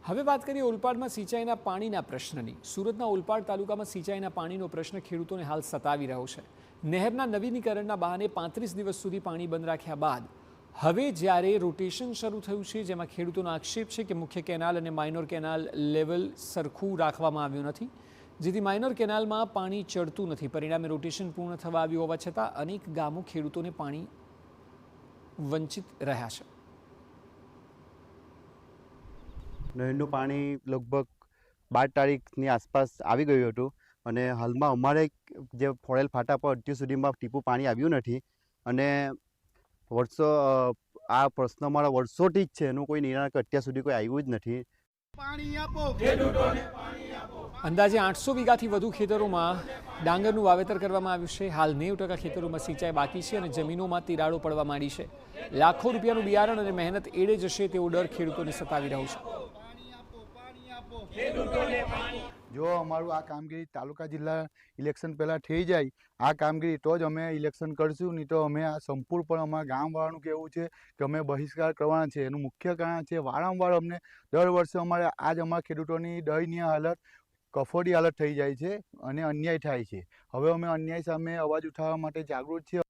હવે વાત કરીએ ઓલપાડમાં સિંચાઈના પાણીના પ્રશ્નની। સુરતના ઓલપાડ તાલુકામાં સિંચાઈના પાણીનો પ્રશ્ન ખેડૂતોને હાલ સતાવી રહ્યો છે। નહેરના નવીનીકરણના બહાને 35 દિવસ સુધી પાણી બંધ રાખ્યા બાદ હવે જ્યારે રોટેશન શરૂ થયું છે, જેમાં ખેડૂતોનો આક્ષેપ છે કે મુખ્ય કેનાલ અને માઇનોર કેનાલ લેવલ સરખું રાખવામાં આવ્યું નથી, જેથી માઇનોર કેનાલમાં પાણી ચડતું નથી। પરિણામે રોટેશન પૂર્ણ થવા આવ્યું હોવા છતાં અનેક ગામો ખેડૂતોને પાણી વંચિત રહ્યા છે। નહેરનું પાણી લગભગ 12 તારીખની આસપાસ આવી ગયું હતું અને હાલમાં અમારે જે ફોડેલ ફાટા પર અત્યાર સુધીમાં ટીપું પાણી આવ્યું નથી અને આ પ્રશ્ન અમારા વર્ષોથી જ છે, એનું કોઈ નિરાકરણ અત્યાર સુધી કોઈ આવ્યું જ નથી। અંદાજે 800 વીઘાથી વધુ ખેતરોમાં ડાંગરનું વાવેતર કરવામાં આવ્યું છે। હાલ 90% ખેતરોમાં સિંચાઈ બાકી છે અને જમીનોમાં તિરાડો પડવા માંડી છે। લાખો રૂપિયાનું બિયારણ અને મહેનત એળે જશે તેવો ડર ખેડૂતોને સતાવી રહ્યો છે। જો અમારું આ કામગીરી તાલુકા જિલ્લા ઇલેક્શન પહેલાં થઈ જાય, આ કામગીરી તો જ અમે ઇલેક્શન કરશું, નહીં તો અમે આ સંપૂર્ણપણે અમારા ગામવાળાનું કહેવું છે કે અમે બહિષ્કાર કરવાના છે। એનું મુખ્ય કારણ છે વારંવાર અમને દર વર્ષે અમારા ખેડૂતોની દયનીય હાલત, કફોડી હાલત થઈ જાય છે અને અન્યાય થાય છે। હવે અમે અન્યાય સામે અવાજ ઉઠાવવા માટે જાગૃત છીએ।